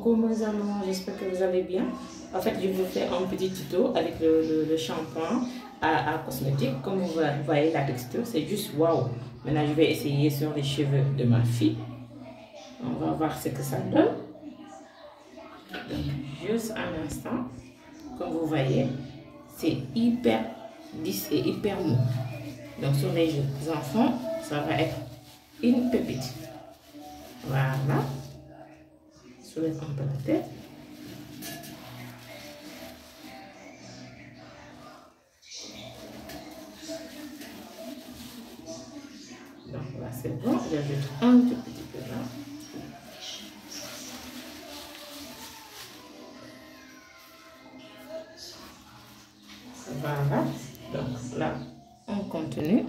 Coucou mes amours, j'espère que vous allez bien. En fait, je vous fais un petit tuto avec le shampoing à cosmétique. Comme vous voyez la texture, c'est juste waouh. Maintenant, je vais essayer sur les cheveux de ma fille. On va voir ce que ça donne. Donc, juste un instant. Comme vous voyez, c'est hyper lisse et hyper mou. Donc, sur les enfants, ça va être une pépite. Voilà. Soulève un peu la tête. Donc là c'est bon, j'ajoute un tout petit peu là. Voilà, donc là on continue.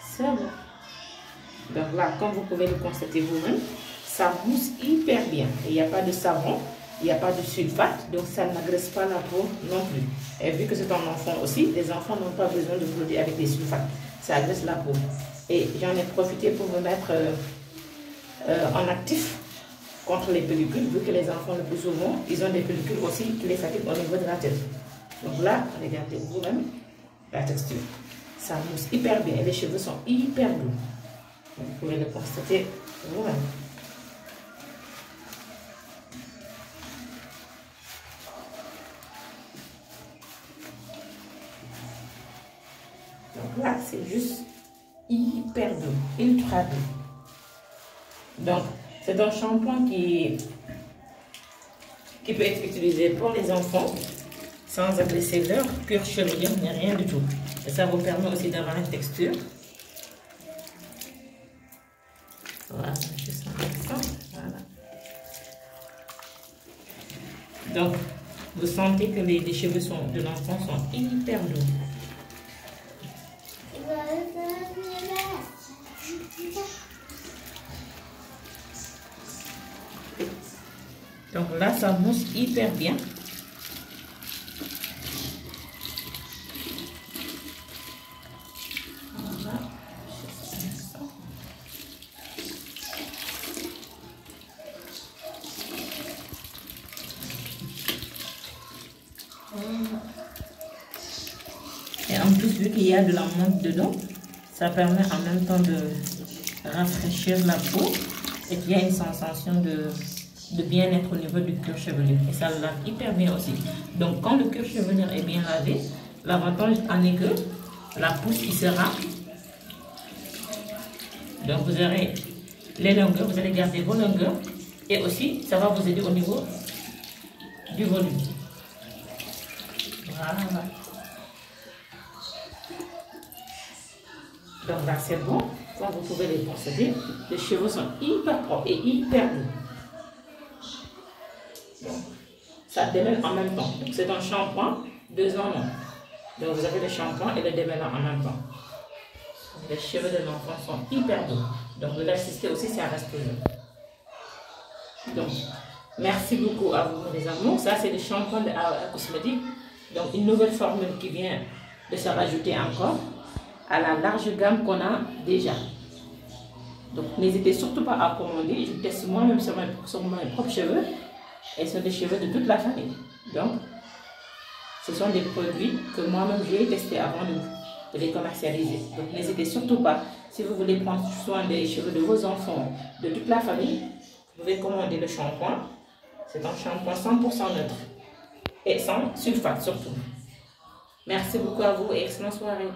C'est bon. Donc là, comme vous pouvez le constater vous-même, ça mousse hyper bien. Il n'y a pas de savon, il n'y a pas de sulfate, donc ça n'agresse pas la peau non plus. Et vu que c'est un enfant aussi, les enfants n'ont pas besoin de produits avec des sulfates. Ça agresse la peau. Et j'en ai profité pour me mettre en actif contre les pellicules, vu que les enfants le plus souvent, ils ont des pellicules aussi qui les fatiguent au niveau de la tête. Donc là, regardez vous-même la texture. Ça mousse hyper bien et les cheveux sont hyper doux. Vous pouvez le constater vous-même. Donc là, c'est juste hyper doux, ultra doux. Donc, c'est un shampoing qui peut être utilisé pour les enfants sans agresser leur cuir chevelu, ni rien du tout. Et ça vous permet aussi d'avoir une texture. Voilà, juste un instant. Voilà. Donc, vous sentez que les cheveux de l'enfant sont hyper doux. Donc là, ça mousse hyper bien. Voilà. Et en plus, vu qu'il y a de la menthe dedans, ça permet en même temps de rafraîchir la peau et qu'il y a une sensation de bien-être au niveau du cuir chevelu. Et ça lave hyper bien aussi. Donc, quand le cuir chevelu est bien lavé, l'avantage en est que la pousse qui sera. Donc, vous aurez les longueurs, vous allez garder vos longueurs. Et aussi, ça va vous aider au niveau du volume. Voilà. Donc là, c'est bon. Comme vous pouvez les constater, les cheveux sont hyper propres et hyper doux. Ça démêle en même temps. C'est un shampoing 2 en 1. Donc vous avez le shampoing et le démêlant en même temps. Les cheveux de l'enfant sont hyper doux. Donc de l'assister aussi, ça reste toujours. Donc, merci beaucoup à vous les amours. Ça, c'est le shampoing à cosmétique. Donc une nouvelle formule qui vient de se rajouter encore à la large gamme qu'on a déjà. Donc n'hésitez surtout pas à commander. Je teste moi-même sur mes propres cheveux. Et ce sont des cheveux de toute la famille. Donc, ce sont des produits que moi-même j'ai testés avant de les commercialiser. Donc, n'hésitez surtout pas, si vous voulez prendre soin des cheveux de vos enfants, de toute la famille, vous pouvez commander le shampoing. C'est un shampoing 100% neutre et sans sulfate surtout. Merci beaucoup à vous et excellente soirée.